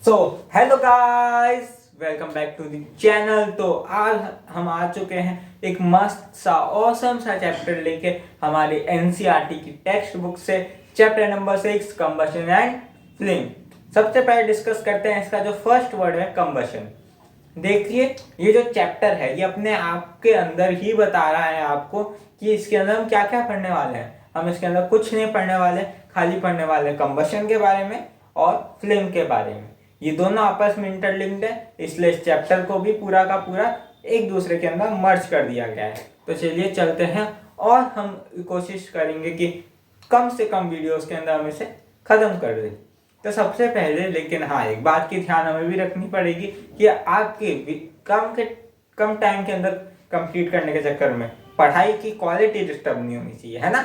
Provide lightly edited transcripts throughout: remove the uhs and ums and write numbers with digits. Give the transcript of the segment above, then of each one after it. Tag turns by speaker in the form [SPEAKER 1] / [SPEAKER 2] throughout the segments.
[SPEAKER 1] So hello guys, welcome back to the channel. तो आज हम आ चुके हैं एक मस्त सा ऑसम सा चैप्टर लेके हमारे एनसीईआरटी की टेक्स्ट बुक से, chapter number 6 combustion and flame. सबसे पहले डिस्कस करते हैं इसका जो फर्स्ट वर्ड है कंबशन। देखिए, ये जो चैप्टर है ये अपने आप के अंदर ही बता रहा है आपको कि इसके अंदर हम क्या क्या पढ़ने वाले हैं। हम इसके अंदर कुछ नहीं पढ़ने वाले, खाली पढ़ने वाले कंबशन के बारे में और फ्लेम के बारे में। ये दोनों आपस में इंटरलिंक्ड है, इसलिए इस चैप्टर को भी पूरा का पूरा एक दूसरे के अंदर मर्ज कर दिया गया है। तो चलिए चलते हैं और हम कोशिश करेंगे कि कम से कम वीडियोस के अंदर हम इसे खत्म कर दें। तो सबसे पहले लेकिन हाँ, एक बात की ध्यान हमें भी रखनी पड़ेगी कि आपके कम टाइम के अंदर कंप्लीट करने के चक्कर में पढ़ाई की क्वालिटी डिस्टर्ब नहीं होनी चाहिए, है ना।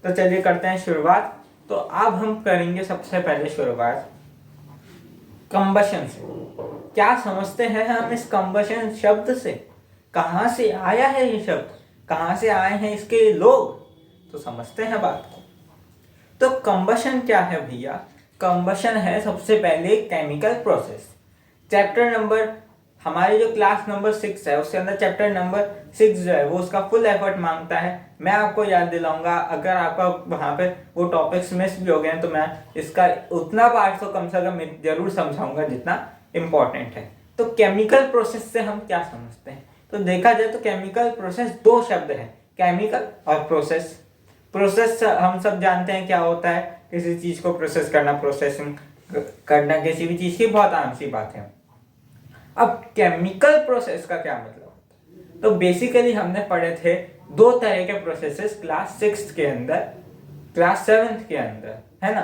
[SPEAKER 1] तो चलिए करते हैं शुरुआत। तो अब हम करेंगे सबसे पहले शुरुआत कंबशन से। क्या समझते हैं हम इस कंबशन शब्द से? कहाँ से आया है ये शब्द, कहाँ से आए हैं इसके लोग, तो समझते हैं बात को। तो कंबशन क्या है भैया? कंबशन है सबसे पहले केमिकल प्रोसेस। चैप्टर नंबर हमारे जो क्लास नंबर 6 है उसके अंदर चैप्टर नंबर 6 जो है वो उसका फुल एफर्ट मांगता है। मैं आपको याद दिलाऊंगा, अगर आपका वहाँ पे वो टॉपिक्स मिस भी हो गए तो मैं इसका उतना पार्ट तो कम से कम जरूर समझाऊंगा जितना इम्पोर्टेंट है। तो केमिकल प्रोसेस से हम क्या समझते हैं? तो देखा जाए तो केमिकल प्रोसेस दो शब्द है, केमिकल और प्रोसेस। प्रोसेस हम सब जानते हैं क्या होता है, किसी चीज को प्रोसेस करना, प्रोसेसिंग करना किसी भी चीज की बहुत आम सी बात है। अब केमिकल प्रोसेस का क्या मतलब होता है? तो बेसिकली हमने पढ़े थे दो तरह के प्रोसेसेस क्लास 6 के अंदर, क्लास 7 के अंदर, है ना।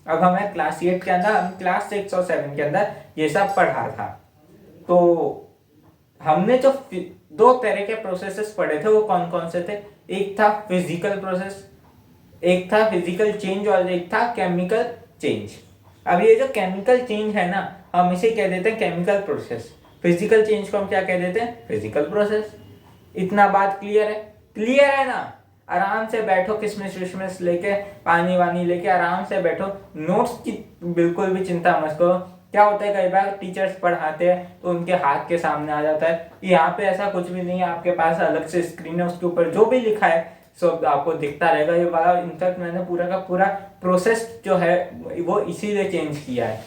[SPEAKER 1] अब हमें क्लास 8 के अंदर, हम क्लास 6 और 7 के अंदर ये सब पढ़ा था। तो हमने जो दो तरह के प्रोसेसेस पढ़े थे वो कौन कौन से थे? एक था फिजिकल प्रोसेस, एक था फिजिकल चेंज और एक था केमिकल चेंज। अब ये जो केमिकल चेंज है ना, हम इसे कह देते हैं केमिकल प्रोसेस। फिजिकल चेंज को हम क्या कह देते हैं? Physical process. इतना बात क्लियर है? क्लियर है ना। आराम से बैठो, किसमिस विशमिस लेके, पानी वानी लेके आराम से बैठो। नोट्स की बिल्कुल भी चिंता मत करो। क्या होता है, कई बार टीचर्स पढ़ाते हैं तो उनके हाथ के सामने आ जाता है। यहाँ पे ऐसा कुछ भी नहीं है, आपके पास अलग से स्क्रीन है, उसके ऊपर जो भी लिखा है सब आपको दिखता रहेगा। ये वाला इनफैक्ट मैंने पूरा का पूरा प्रोसेस जो है वो इसीलिए चेंज किया है।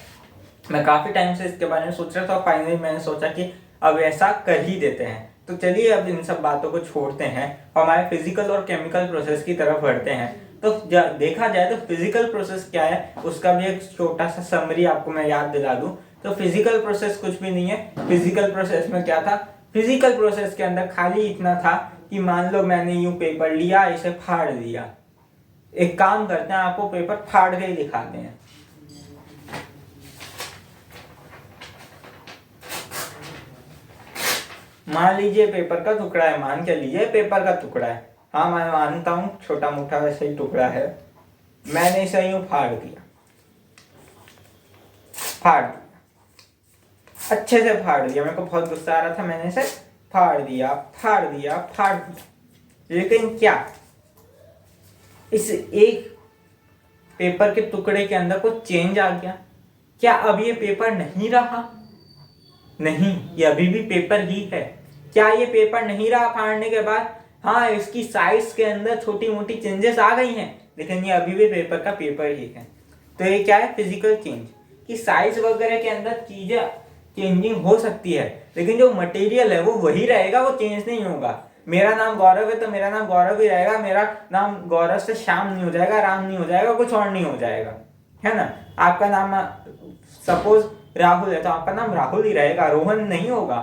[SPEAKER 1] मैं काफी टाइम से इसके बारे में सोच रहा था, फाइनली मैंने सोचा कि अब ऐसा कर ही देते हैं। तो चलिए अब इन सब बातों को छोड़ते हैं और हमारे फिजिकल और केमिकल प्रोसेस की तरफ बढ़ते हैं। तो देखा जाए तो फिजिकल प्रोसेस क्या है उसका भी एक छोटा सा समरी आपको मैं याद दिला दूं। तो फिजिकल प्रोसेस कुछ भी नहीं है। फिजिकल प्रोसेस में क्या था? फिजिकल प्रोसेस के अंदर खाली इतना था कि मान लो मैंने यूं पेपर लिया, इसे फाड़ दिया। एक काम करते हैं, आपको पेपर फाड़ के ही दिखाते हैं। मान लीजिए पेपर का टुकड़ा है, मान के लीजिए पेपर का टुकड़ा है। हाँ मैं मानता हूँ छोटा मोटा वैसे ही टुकड़ा है। मैंने इसे यूं फाड़ दिया, अच्छे से फाड़ दिया। मेरे को बहुत गुस्सा आ रहा था, मैंने इसे फाड़ दिया। लेकिन क्या इस एक पेपर के टुकड़े के अंदर कुछ चेंज आ गया? क्या अब ये पेपर नहीं रहा? नहीं, ये अभी भी पेपर ही है। क्या ये पेपर नहीं रहा फाड़ने के बाद? हाँ, इसकी साइज के अंदर छोटी मोटी चेंजेस आ गई हैं, लेकिन ये अभी भी पेपर का पेपर ही है। तो ये क्या है? Physical change. कि साइज वगैरह के अंदर चीजें चेंजिंग हो सकती है, लेकिन जो मटेरियल है वो वही रहेगा, वो चेंज नहीं होगा। मेरा नाम गौरव है तो मेरा नाम गौरव ही रहेगा। मेरा नाम गौरव से श्याम नहीं हो जाएगा, राम नहीं हो जाएगा, कुछ और नहीं हो जाएगा, है ना। आपका नाम सपोज राहुल है तो आपका नाम राहुल ही रहेगा, रोहन नहीं होगा,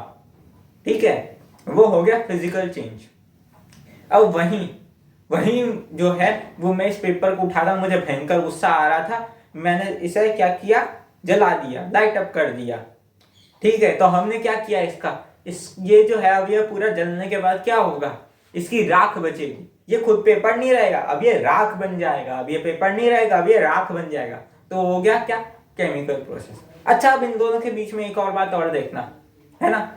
[SPEAKER 1] ठीक है। वो हो गया फिजिकल चेंज। अब वही जो है वो मैं इस पेपर को उठा रहा, मुझे भयंकर गुस्सा आ रहा था, मैंने इसे क्या किया? जला दिया, लाइट अप कर दिया, ठीक है। तो हमने क्या किया ये जो है अब ये पूरा जलने के बाद क्या होगा? इसकी राख बचेगी। ये खुद पेपर नहीं रहेगा, अब ये राख बन जाएगा। अब ये पेपर नहीं रहेगा, अब ये राख बन जाएगा। तो हो गया क्या? Chemical process. अच्छा, अब इन दोनों के बीच में एक और बात और देखना, है ना।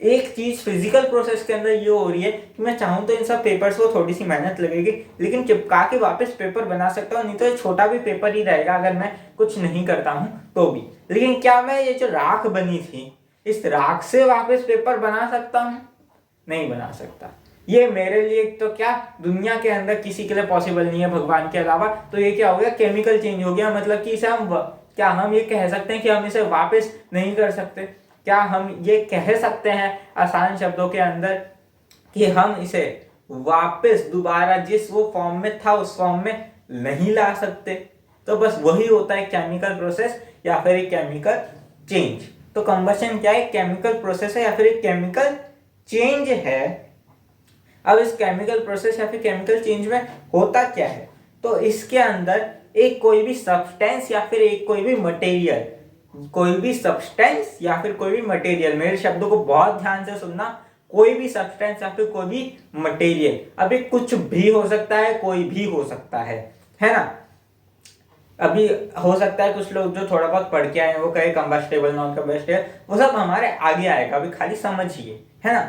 [SPEAKER 1] एक चीज फिजिकल प्रोसेस के अंदर ये हो रही है कि मैं चाहूं तो इन सब पेपर्स को थोड़ी सी मेहनत लगेगी, लेकिन चिपका के वापस पेपर बना सकता हूँ। नहीं तो ये छोटा भी पेपर ही रहेगा अगर मैं कुछ नहीं करता हूँ तो भी। लेकिन क्या मैं ये जो राख बनी थी, इस राख से वापस पेपर बना सकता हूँ? नहीं बना सकता। ये मेरे लिए तो क्या, दुनिया के अंदर किसी के लिए पॉसिबल नहीं है भगवान के अलावा। तो ये क्या हो गया, केमिकल चेंज हो गया। मतलब कि इसे हम क्या हम ये कह सकते हैं कि हम इसे वापस नहीं कर सकते? क्या हम ये कह सकते हैं आसान शब्दों के अंदर कि हम इसे वापस दोबारा जिस वो फॉर्म में था उस फॉर्म में नहीं ला सकते? तो बस वही होता है केमिकल प्रोसेस या फिर एक केमिकल चेंज। तो कंबशन क्या है, केमिकल प्रोसेस है या फिर एक केमिकल चेंज है। अब इस केमिकल प्रोसेस या फिर केमिकल चेंज में होता क्या है, तो इसके अंदर एक कोई भी सब्सटेंस या फिर एक कोई भी मटेरियल, कोई भी सब्सटेंस या फिर कोई भी मटेरियल, मेरे शब्दों को बहुत ध्यान से सुनना, कोई भी सब्सटेंस या फिर कोई भी मटेरियल, अभी कुछ भी हो सकता है, कोई भी हो सकता है ना। अभी हो सकता है कुछ लोग जो थोड़ा बहुत पढ़ के आए हैं वो कहे कंबस्टेबल, नॉन कंबस्टेबल, वो सब हमारे आगे आएगा, अभी खाली समझिए, है ना।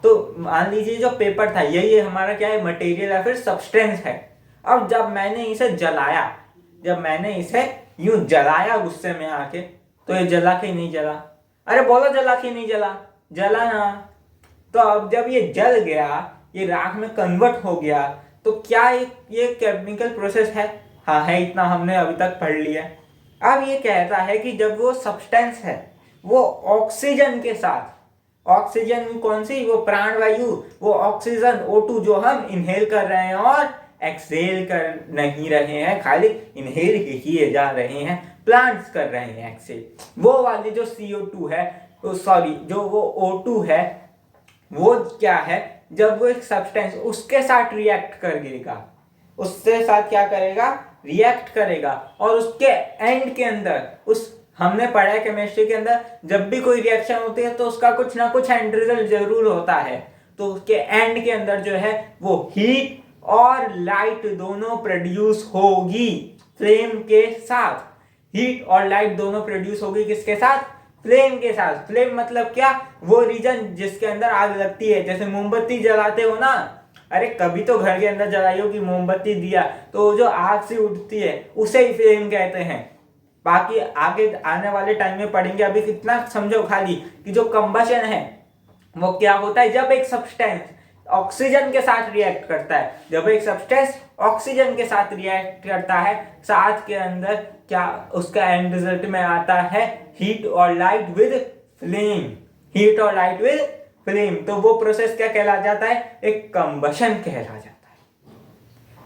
[SPEAKER 1] तो मान लीजिए जो पेपर था यही हमारा क्या है, मटेरियल या फिर सब्सटेंस है। अब जब मैंने इसे जलाया, जब मैंने इसे यूं जलाया गुस्से में आके, तो ये जला के नहीं जला? अरे बोलो, जला के नहीं जला? जला ना। तो अब जब ये जल गया, ये राख में कन्वर्ट हो गया, तो क्या ये केमिकल प्रोसेस है? हाँ है, इतना हमने अभी तक पढ़ लिया। अब ये कहता है कि जब वो सब्सटेंस है वो ऑक्सीजन के साथ, ऑक्सीजन कौन सी, वो प्राणवायु, वो ऑक्सीजन O2 जो हम इनहेल कर रहे हैं और एक्सहेल कर नहीं रहे हैं, खाली इनहेल किए जा रहे हैं, प्लांट्स कर रहे हैं एक्सहेल, वो वाली जो CO2 है, तो सॉरी जो वो O2 है, वो क्या है, जब वो एक सब्सटेंस उसके साथ रिएक्ट करेगा, उसके साथ क्या करेगा, रिएक्ट करेगा, और उसके एंड के अंदर, उस हमने पढ़ा है केमिस्ट्री के अंदर, जब भी कोई रिएक्शन होती है तो उसका कुछ ना कुछ एंड रिजल्ट जरूर होता है। तो उसके एंड के अंदर जो है वो हीट और लाइट दोनों प्रोड्यूस होगी फ्लेम के साथ। हीट और लाइट दोनों प्रोड्यूस होगी किसके साथ, फ्लेम के साथ। फ्लेम मतलब क्या, वो रीजन जिसके अंदर आग लगती है। जैसे मोमबत्ती जलाते हो ना, अरे कभी तो घर के अंदर जलाई हो कि मोमबत्ती दिया तो जो आग से उठती है उसे ही फ्लेम कहते हैं। बाकी आगे आने वाले टाइम में पढ़ेंगे, अभी कितना समझो खाली कि जो कंबशन है वो क्या होता है, जब एक सब्सटेंस ऑक्सीजन के साथ रिएक्ट करता है, जब एक सब्सटेंस ऑक्सीजन के साथ रिएक्ट करता है, साथ के अंदर क्या उसका एंड रिजल्ट में आता है हीट और लाइट विद फ्लेम, हीट और लाइट विद फ्लेम। तो वो प्रोसेस क्या कहला जाता है, एक कंबशन कहला जाता है।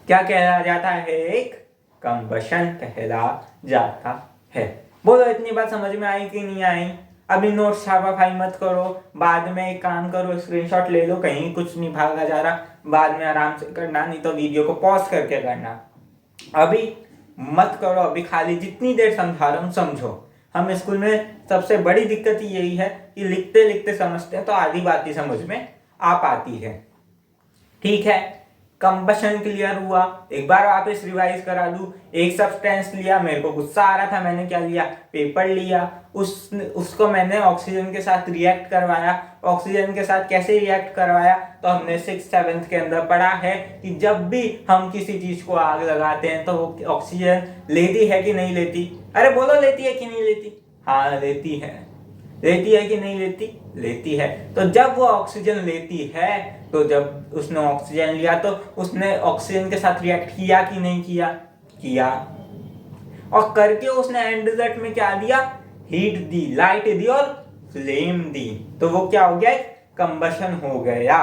[SPEAKER 1] क्या कहला जाता है, एक कंबशन कहला जाता है। बोलो इतनी बात समझ में आई कि नहीं आई? अभी नोट्स छापाखाई मत करो, बाद में एक काम करो, स्क्रीनशॉट ले लो, कहीं कुछ नहीं भागा जा रहा, बाद में आराम से करना, नहीं तो वीडियो को पॉज करके करना। अभी मत करो, अभी खाली जितनी देर समझा रहा हूँ समझो। हम स्कूल में सबसे बड़ी दिक्कत ही यही है कि लिखते लिखते समझते हैं तो आधी बात ही समझ में आ पाती है। ठीक है, कंबशन क्लियर हुआ, एक बार वापस रिवाइज करा दूं। एक सब्सटेंस लिया, मेरे को गुस्सा आ रहा था, मैंने क्या लिया, पेपर लिया, उसको मैंने ऑक्सीजन के साथ रिएक्ट करवाया। ऑक्सीजन के साथ कैसे रिएक्ट करवाया, तो हमने 6th-7th के अंदर पढ़ा है कि जब भी हम किसी चीज को आग लगाते हैं तो वो ऑक्सीजन लेती है कि नहीं लेती? अरे बोलो, लेती है कि नहीं लेती? हाँ लेती है। लेती है कि नहीं लेती? लेती है। तो जब वो ऑक्सीजन लेती है, तो जब उसने ऑक्सीजन लिया तो उसने ऑक्सीजन के साथ रिएक्ट किया कि नहीं किया? किया। और करके उसने एंड रिजल्ट में क्या दिया, हीट दी, लाइट दी और फ्लेम दी। तो वो क्या हो गया, कंबशन हो गया।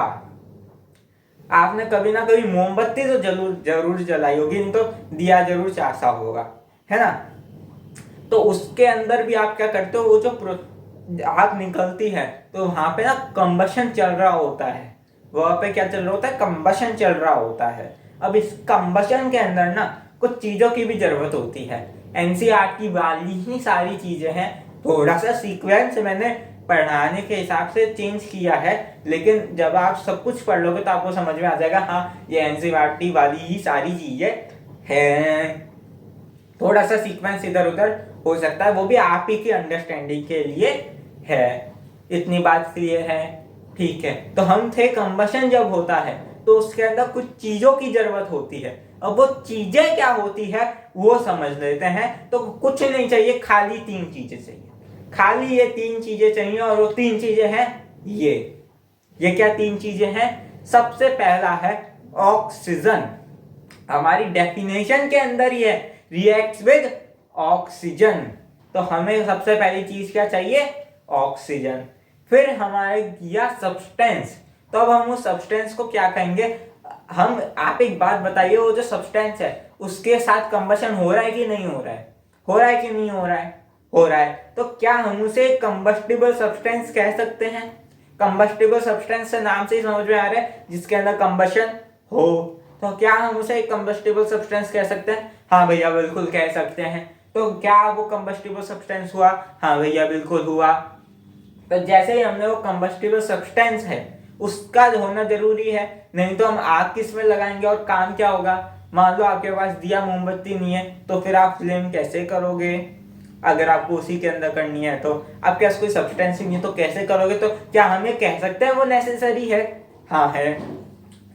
[SPEAKER 1] आपने कभी ना कभी मोमबत्ती तो जरूर जलाई होगी, नहीं तो दिया जरूर चासा होगा, है ना। तो उसके अंदर भी आप क्या करते हो, वो जो आग निकलती है तो वहां पे ना कंबशन चल रहा होता है। वहां पे क्या चल रहा होता है, कंबशन चल रहा होता है। अब इस कंबशन के अंदर ना कुछ चीजों की भी जरूरत होती है। एनसीईआरटी वाली ही सारी चीजें हैं, थोड़ा सा सीक्वेंस मैंने पढ़ाने के हिसाब से चेंज किया है, लेकिन जब आप सब कुछ पढ़ लोगे तो आपको समझ में आ जाएगा, हाँ ये एनसीईआरटी वाली ही सारी चीजें हैं। थोड़ा सा सीक्वेंस इधर उधर हो सकता है, वो भी आप ही की अंडरस्टैंडिंग के लिए है। इतनी बात क्लियर है? ठीक है। तो हम थे कंबशन जब होता है तो उसके अंदर कुछ चीजों की जरूरत होती है। अब वो चीजें क्या होती है वो समझ लेते हैं। तो कुछ नहीं चाहिए, खाली 3 चीजें चाहिए, खाली ये 3 चीजें चाहिए। और वो 3 चीजें हैं ये क्या 3 चीजें हैं? सबसे पहला है ऑक्सीजन। हमारी डेफिनेशन के अंदर ही है, रिएक्ट्स विद ऑक्सीजन। तो हमें सबसे पहली चीज क्या चाहिए? ऑक्सीजन। फिर हमारे किया सब्सटेंस। तो अब हम उस सब्सटेंस को क्या कहेंगे? हम आप एक बात बताइए, वो जो सब्सटेंस है उसके साथ कंबशन हो रहा है कि नहीं हो रहा है? हो रहा है कि नहीं हो रहा है? हो रहा है। तो क्या हम उसे कंबस्टिबल सब्सटेंस कह सकते हैं? कंबस्टिबल सब्सटेंस से नाम से ही समझ में आ रहा है जिसके अंदर कंबशन हो। तो क्या हम उसे एक कंबस्टिबल सब्सटेंस कह सकते हैं? हाँ भैया बिल्कुल कह सकते हैं। तो क्या वो कंबस्टिबल सब्सटेंस हुआ? हाँ भैया बिल्कुल हुआ। तो जैसे ही हमने वो कंबस्टिबल सब्सटेंस है उसका होना जरूरी है, नहीं तो हम आग किस में लगाएंगे और काम क्या होगा? मान लो आपके पास दिया मोमबत्ती नहीं है तो फिर आप फ्लेम कैसे करोगे? अगर आपको उसी के अंदर करनी है तो आपके पास कोई सब्सटेंस ही नहीं है तो कैसे करोगे? तो क्या हम ये कह सकते हैं वो नेसेसरी है? हाँ है।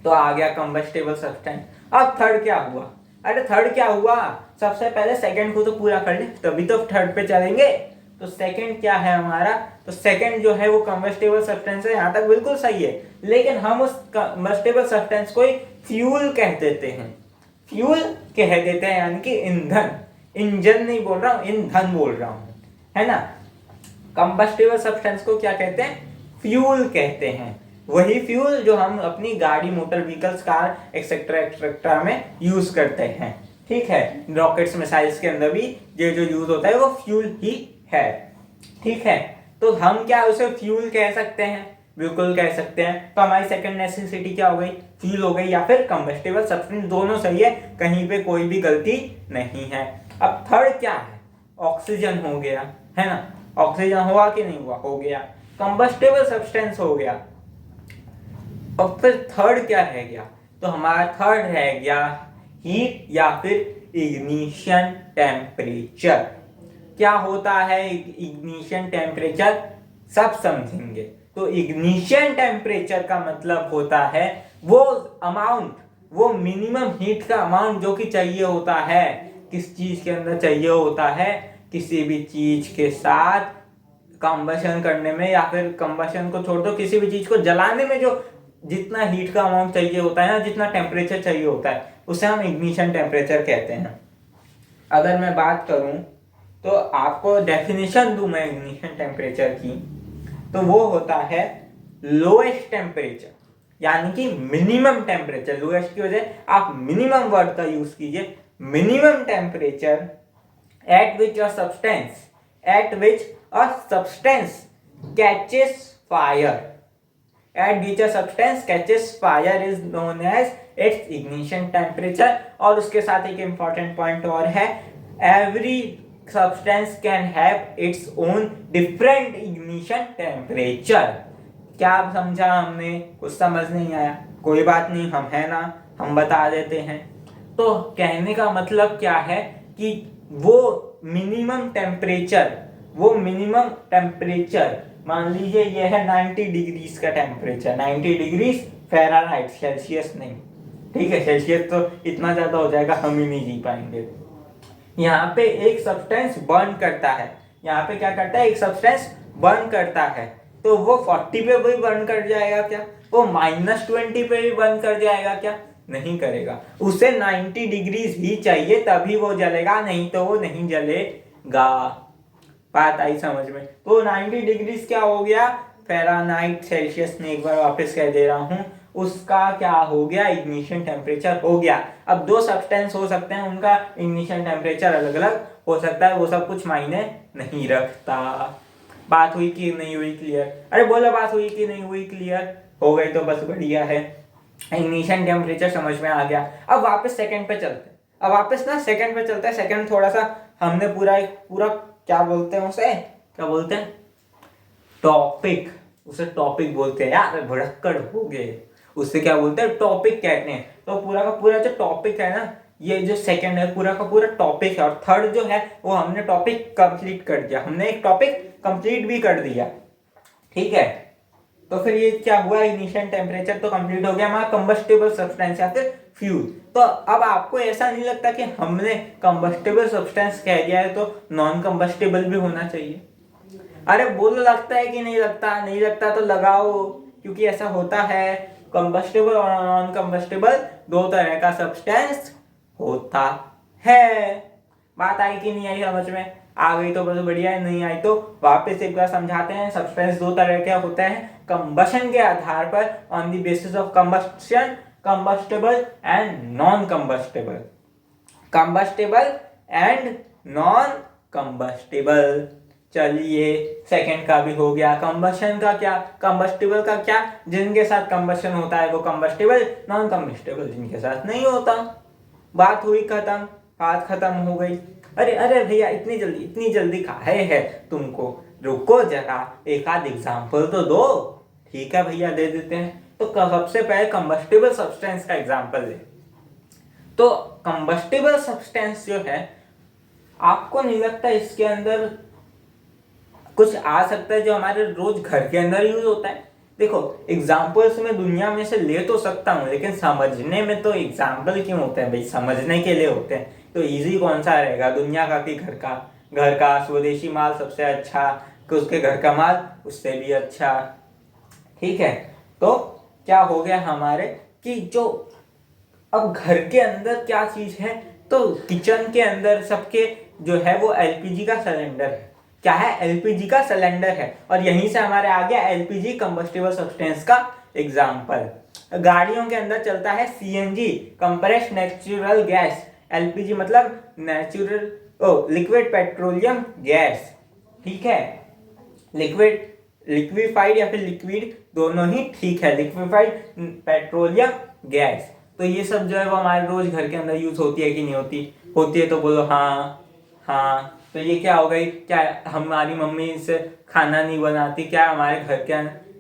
[SPEAKER 1] तो आ गया कंबस्टिबल सब्सटेंस। अब थर्ड क्या हुआ? अरे थर्ड क्या हुआ? सबसे पहले सेकंड को तो पूरा कर ले तभी तो थर्ड पे चलेंगे। तो सेकंड क्या है हमारा? तो सेकंड जो है वो कंबस्टिबल सब्सटेंस है, यहां तक बिल्कुल सही है। लेकिन हम उस कंबस्टिबल सब्सटेंस को फ्यूल कह देते हैं। फ्यूल कह देते हैं यानी कि ईंधन। इंजन नहीं बोल रहा हूं, ईंधन बोल रहा हूं, है ना। कंबस्टिबल सब्सटेंस को क्या कहते हैं? फ्यूल कहते हैं। वही फ्यूल जो हम अपनी गाड़ी, motor vehicles, car etcetera etcetera में यूज करते हैं। ठीक है, रॉकेट्स, मिसाइल्स के अंदर भी ये जो यूज होता है वो फ्यूल ही है। ठीक है, तो हम क्या उसे फ्यूल कह सकते हैं? बिल्कुल कह सकते हैं। तो हमारी सेकंड नेसेसिटी क्या हो गई? फ्यूल हो गई या फिर कंबस्टिबल सब्सटेंस, दोनों सही है, कहीं पे कोई भी गलती नहीं है। अब थर्ड क्या है? ऑक्सीजन हो गया, है ना। ऑक्सीजन हुआ कि नहीं हुआ? हो गया। कंबस्टिबल सब्सटेंस हो गया। अब फिर थर्ड क्या रह गया? तो हमारा थर्ड रह गया हीट या फिर इग्निशन टेम्परेचर। क्या होता है इग्निशन टेम्परेचर? सब समझेंगे। तो इग्निशन टेम्परेचर का मतलब होता है वो अमाउंट, वो मिनिमम हीट का अमाउंट जो कि चाहिए होता है। किस चीज के अंदर चाहिए होता है? किसी भी चीज के साथ कंबशन करने में, या फिर कंबशन को छोड़ दो, किसी भी चीज को जलाने में जो जितना हीट का अमाउंट चाहिए होता है ना, जितना टेम्परेचर चाहिए होता है, उसे हम इग्निशन टेम्परेचर कहते हैं। अगर मैं बात करूं तो आपको डेफिनेशन दूं मैं इग्निशन टेम्परेचर की, तो वो होता है लोएस्ट टेम्परेचर, यानी कि मिनिमम टेम्परेचर। लोएस्ट की वजह आप मिनिमम वर्ड का यूज कीजिए। Minimum temperature at which a substance catches fire, at which a substance catches fire is known as its ignition temperature। और उसके साथ एक important point और है, every substance can have its own different ignition temperature। क्या समझा हमने? कुछ समझ नहीं आया? कोई बात नहीं, हम है ना, हम बता देते हैं। तो कहने का मतलब क्या है कि वो मिनिमम टेम्परेचर मान लीजिए ये है 90 डिग्रीज का टेम्परेचर, 90 डिग्रीज फ़ारेनहाइट, सेल्सियस नहीं। ठीक है, सेल्सियस तो इतना ज्यादा हो जाएगा हम ही नहीं जी पाएंगे। यहाँ पे एक सब्सटेंस बर्न करता है, यहाँ पे क्या करता है? एक सब्सटेंस बर्न करता है, तो वो 40 पे भी बर्न कर जाएगा क्या? वो -20 पे भी बर्न कर जाएगा क्या? नहीं करेगा। उसे 90 डिग्रीज ही चाहिए तभी वो जलेगा, नहीं तो वो नहीं जलेगा। बात आई समझ में? तो 90 डिग्रीज क्या हो गया? फ़ारेनहाइट, सेल्सियस में एक बार वापस कह दे रहा हूं, उसका क्या हो गया? इग्निशन टेम्परेचर हो गया। अब दो सब्सटेंस हो सकते हैं, उनका इग्निशन टेम्परेचर अलग अलग हो सकता है, वो सब कुछ मायने नहीं रखता। बात हुई कि नहीं हुई क्लियर? अरे बोलो, बात हुई कि नहीं हुई क्लियर? हो गई तो बस बढ़िया है। इग्निशन टेम्परेचर समझ में आ गया। अब वापस सेकंड पे चलते हैं। अब वापस ना सेकंड पे चलते हैं। सेकंड थोड़ा सा हमने पूरा क्या बोलते हैं उसे? क्या बोलते हैं? टॉपिक। उसे टॉपिक बोलते हैं यार, भड़क्कड़ हो गए। उससे क्या बोलते हैं? टॉपिक कहते हैं। तो पूरा का पूरा जो टॉपिक है ना, ये जो सेकंड है पूरा का पूरा टॉपिक है। और थर्ड जो है वो हमने टॉपिक कंप्लीट कर दिया, हमने एक टॉपिक कंप्लीट भी कर दिया। ठीक है, तो फिर ये क्या हुआ? इग्निशन टेम्परेचर तो कंप्लीट हो गया हमारा कंबस्टिबल सब्सटेंस या फिर फ्यूल। तो अब आपको ऐसा नहीं लगता कि हमने कंबस्टेबल सब्सटेंस कह दिया है तो नॉन कंबस्टेबल भी होना चाहिए? अरे बोलो, लगता है कि नहीं लगता? नहीं लगता तो लगाओ, क्योंकि ऐसा होता है। कंबस्टेबल और नॉन कंबस्टेबल दो तरह का सब्सटेंस होता है। बात आई कि नहीं आई समझ में? आ गई तो बस बढ़िया है, नहीं आई तो वापस एक बार समझाते हैं। सब्सटेंस दो तरह के होते हैं कंबशन के आधार पर, on the basis of combustion, combustible and non combustible. Combustible and non combustible. चलिए, सेकंड का भी हो गया। कंबशन का क्या, कंबस्टेबल का क्या? जिनके साथ कंबशन होता है वो कंबस्टेबल, नॉन कंबस्टेबल जिनके साथ नहीं होता। बात हुई खत्म, बात खत्म हो गई। अरे अरे भैया, इतनी जल्दी काहे है तुमको? रुको जरा, एक आध एग्जाम्पल तो दो। ठीक है भैया, दे देते हैं। तो सबसे पहले कंबस्टेबल सब्सटेंस का एग्जाम्पल ले। तो कंबस्टेबल सब्सटेंस जो है, आपको नहीं लगता इसके अंदर कुछ आ सकता है जो हमारे रोज घर के अंदर यूज होता है? देखो, एग्जाम्पल्स में दुनिया में से ले तो सकता हूँ, लेकिन समझने में तो एग्जाम्पल क्यों होते हैं भाई? समझने के लिए होते हैं। तो इजी कौन सा रहेगा, दुनिया का कि घर का? घर का स्वदेशी माल सबसे अच्छा, कि उसके घर का माल उससे भी अच्छा। ठीक है, तो क्या हो गया हमारे कि जो अब घर के अंदर क्या चीज है, तो किचन के अंदर सबके जो है वो एलपीजी का सिलेंडर है। क्या है? एलपीजी का सिलेंडर है। और यहीं से हमारे आ गया एलपीजी, कंबस्टेबल सब्सटेंस का एग्जांपल। गाड़ियों के अंदर चलता है CNG, compressed natural gas. LPG मतलब नेचुरल लिक्विड पेट्रोलियम गैस। ठीक है, लिक्विड, लिक्विफाइड या फिर लिक्विड दोनों ही ठीक है, लिक्विफाइड पेट्रोलियम गैस। तो ये सब जो है वो हमारे रोज घर के अंदर यूज होती है कि नहीं होती? होती है, तो बोलो हाँ। हाँ, तो ये क्या हो गई? क्या हमारी मम्मी से खाना नहीं बनाती? क्या हमारे घर के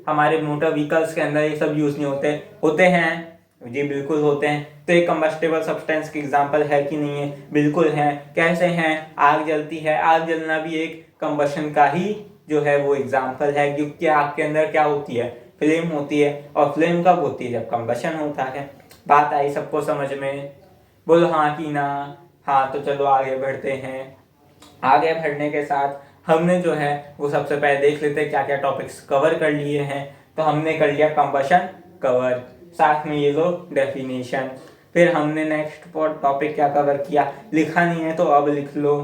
[SPEAKER 1] हमारे मोटर व्हीकल्स के अंदर ये सब यूज नहीं होते? होते हैं जी, बिल्कुल होते हैं। तो एक कंबस्टेबल सब्सटेंस की एग्जांपल है कि नहीं है? बिल्कुल है। कैसे हैं? आग जलती है, आग जलना भी एक कंबशन का ही जो है वो एग्जाम्पल है, क्योंकि आग के अंदर क्या होती है? फ्लेम होती है। और फ्लेम कब होती है? जब कंबशन होता है। बात आई सबको समझ में? बोलो हाँ कि ना? हाँ, तो चलो आगे बढ़ते हैं। आगे बढ़ने के साथ हमने जो है वो सबसे पहले देख लेते हैं क्या क्या टॉपिक्स कवर कर लिए हैं। तो हमने कर लिया कंबशन कवर, साथ में ये लो डेफिनेशन। फिर हमने नेक्स्ट टॉपिक क्या कवर किया? लिखा नहीं है तो अब लिख लो।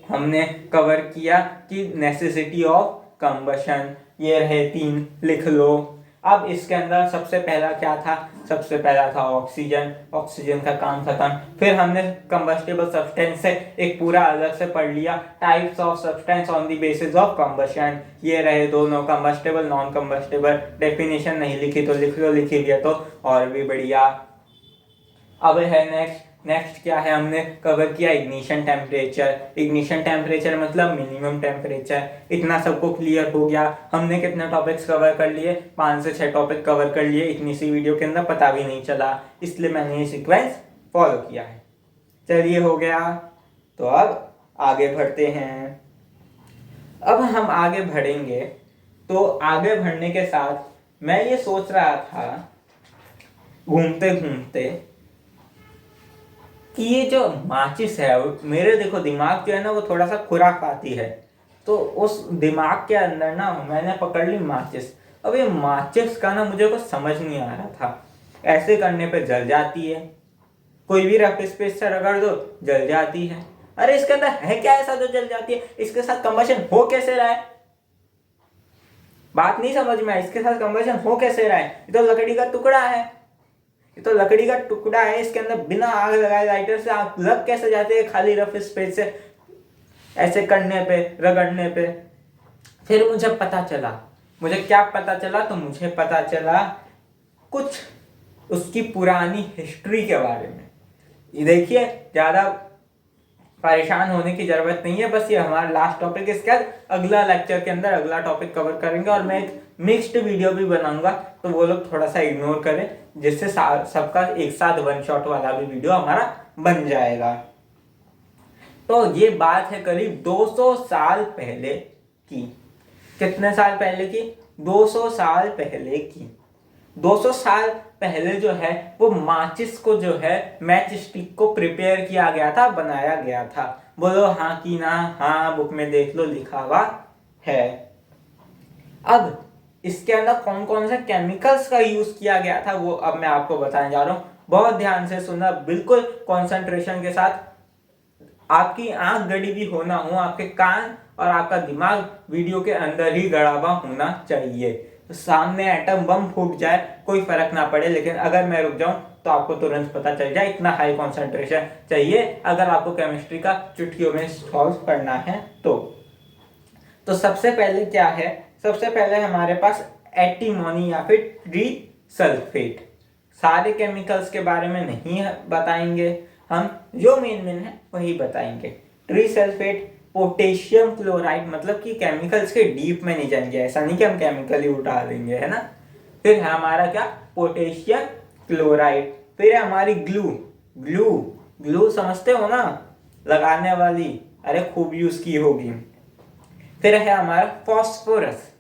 [SPEAKER 1] हमने कवर किया कि नेसेसिटी ऑफ कंबशन, ये रहे 3, लिख लो। अब इसके अंदर सबसे पहला क्या था? सबसे पहला था ऑक्सीजन। ऑक्सीजन का काम खत्म। फिर हमने कंबस्टेबल सब्सटेंस से एक पूरा अलग से पढ़ लिया, types of substance on the basis of combustion. ये रहे दोनों, कंबस्टेबल, नॉन कंबस्टेबल। डेफिनेशन नहीं लिखी तो लिख लो, लिखी भी है तो और भी बढ़िया। अब है नेक्स्ट क्या है? हमने कवर किया इग्निशन टेम्परेचर। इग्निशन टेम्परेचर मतलब मिनिमम टेम्परेचर। इतना सबको क्लियर हो गया? हमने कितने टॉपिक्स कवर कर लिए? 5 से 6 टॉपिक कवर कर लिए इतनी सी वीडियो के अंदर, पता भी नहीं चला, इसलिए मैंने ये सीक्वेंस फॉलो किया है। चलिए, हो गया। तो अब आगे बढ़ते हैं। अब हम आगे बढ़ेंगे, तो आगे बढ़ने के साथ मैं ये सोच रहा था घूमते घूमते कि ये जो माचिस है, मेरे देखो दिमाग जो है ना वो थोड़ा सा खुराफाती है। तो उस दिमाग के अंदर ना मैंने पकड़ ली माचिस। अब ये माचिस का ना मुझे कुछ समझ नहीं आ रहा था। ऐसे करने पे जल जाती है, कोई भी रफ स्पेस से रगड़ दो जल जाती है। अरे इसके अंदर है क्या ऐसा जो जल जाती है? इसके साथ कंबशन हो कैसे रहा है? बात नहीं समझ में आई। इसके साथ कंबशन हो कैसे रहा है? ये तो लकड़ी का टुकड़ा है, ये तो लकड़ी का टुकड़ा है। इसके अंदर बिना आग लगाए लाइटर से आग लग कैसे जाती है खाली रफ स्पेस से ऐसे करने पे, रगड़ने पे? फिर मुझे पता चला, मुझे क्या पता चला? तो मुझे पता चला कुछ उसकी पुरानी हिस्ट्री के बारे में। ये देखिए, ज्यादा परेशान होने की जरूरत नहीं है, बस ये हमारा लास्ट टॉपिक। इसके बाद अगला लेक्चर के अंदर अगला टॉपिक कवर करेंगे, और मैं एक मिक्स्ड वीडियो भी बनाऊंगा, तो वो लोग थोड़ा सा इग्नोर करें, जिससे सबका एक साथ वन शॉट वाला भी वीडियो हमारा बन जाएगा। तो ये बात है करीब 200 साल पहले की। कितने साल पहले की? 200 साल पहले की। 200 साल पहले जो है वो माचिस को जो है मैच स्टिक को प्रिपेयर किया गया था, बनाया गया था। बोलो हाँ कि ना? हाँ, बुक में देख लो, लिखा हुआ है। अब इसके अंदर कौन कौन से केमिकल्स का यूज किया गया था वो अब मैं आपको बताने जा रहा हूँ। बहुत ध्यान से सुनना, बिल्कुल कंसंट्रेशन के साथ। आपकी आंख गड़ी भी होना हो, आपके कान और आपका दिमाग वीडियो के अंदर ही गड़ा हुआ होना चाहिए। तो सामने एटम बम फूट जाए कोई फर्क ना पड़े, लेकिन अगर मैं रुक जाऊं तो आपको तुरंत पता चल जाए। इतना हाई कंसंट्रेशन चाहिए अगर आपको केमिस्ट्री का चुटकियों में सॉल्व करना है तो सबसे पहले क्या है? सबसे पहले हमारे पास एंटीमोनी या फिर ट्रीसल्फेट। सारे केमिकल्स के बारे में नहीं बताएंगे हम, जो मेन है वही बताएंगे। ट्रीसल्फेट, पोटेशियम क्लोराइड, मतलब कि केमिकल्स के डीप में नहीं जाएंगे, ऐसा नहीं कि हम केमिकल ही उठा देंगे, है ना। फिर है हमारा क्या? Potassium chloride. फिर है हमारी ग्लू। ग्लू ग्लू समझते हो ना, लगाने वाली, अरे खूब यूज की होगी। फिर है हमारा फॉस्फोरस।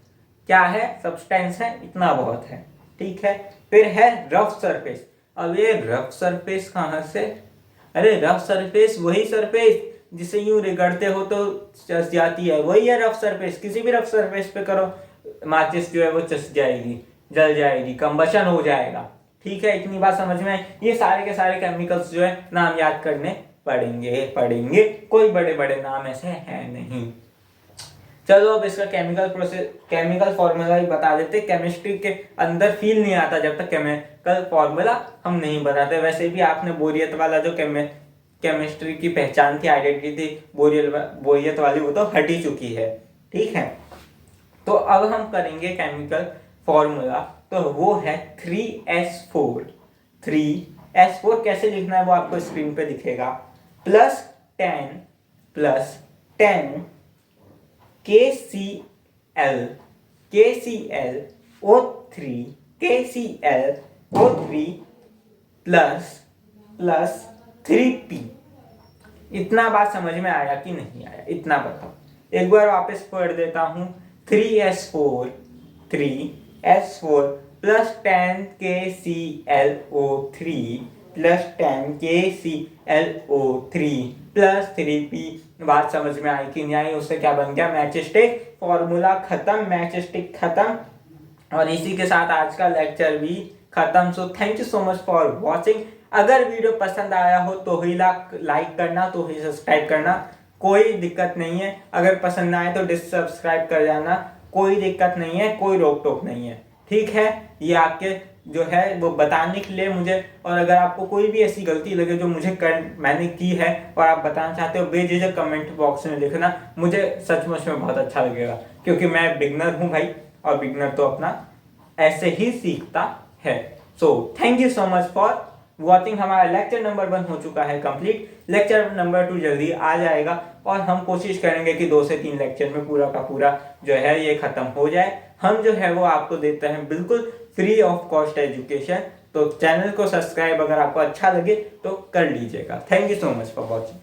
[SPEAKER 1] क्या है? सब्सटेंस है, इतना बहुत है, ठीक है। फिर है रफ सरफेस। अब ये रफ सरफेस कहाँ से? अरे रफ सरफेस वही सरफेस जिसे यूं रगड़ते हो तो चस जाती है, वही है रफ सरफेस। किसी भी रफ सरफेस पे करो, माचिस जो है वो चस जाएगी, जल जाएगी, कंबशन हो जाएगा, ठीक है। इतनी बात समझ में आई। ये सारे के सारे केमिकल्स जो है नाम याद करने पड़ेंगे, कोई बड़े बड़े नाम ऐसे है नहीं। चलो अब इसका केमिकल फॉर्मूला ही बता देते। केमिस्ट्री के अंदर फील नहीं आता जब तक केमिकल फॉर्मूला हम नहीं बताते। वैसे भी आपने बोरियत वाला जो केमिस्ट्री की पहचान थी, आइडेंटिटी थी बोरियत वाली, वो तो हट ही चुकी है, ठीक है। तो अब हम करेंगे केमिकल फॉर्मूला, तो वो है 3s4। 3s4 कैसे लिखना है वो आपको स्क्रीन पे दिखेगा। +10 KClO3 प्लस 3p। इतना बात समझ में आया कि नहीं आया, इतना बताओ। एक बार वापस पढ़ देता हूं। 3s4 plus 10 KClO3 plus 10 KClO3 plus 3p। बात समझ में आई कि नहीं आई? उससे क्या बन गया? Match stick. फॉर्मूला खत्म, मैच स्टिक खत्म, और इसी के साथ आज का लेक्चर भी खत्म। So thank you so much for watching. अगर वीडियो पसंद आया हो तो ही लाइक करना, तो ही सब्सक्राइब करना, कोई दिक्कत नहीं है। अगर पसंद ना आए तो डिससब्सक्राइब कर जाना, कोई दिक्कत नहीं है, कोई रोक टोक नहीं है, ठीक है। ये आपके जो है वो बताने के लिए मुझे, और अगर आपको कोई भी ऐसी गलती लगे जो मैंने की है और आप बताना चाहते हो, बेझिझक कमेंट बॉक्स में लिखना। मुझे सचमुच में बहुत अच्छा लगेगा, क्योंकि मैं बिगनर हूँ भाई, और बिगनर तो अपना ऐसे ही सीखता है। So thank you so much for watching. हमारा लेक्चर नंबर 1 हो चुका है कंप्लीट। लेक्चर नंबर 2 जल्दी आ जाएगा, और हम कोशिश करेंगे कि 2 से 3 लेक्चर में पूरा का पूरा जो है ये खत्म हो जाए। हम जो है वो आपको देते हैं बिल्कुल फ्री ऑफ कॉस्ट एजुकेशन। तो चैनल को सब्सक्राइब अगर आपको अच्छा लगे तो कर लीजिएगा। Thank you so much for watching.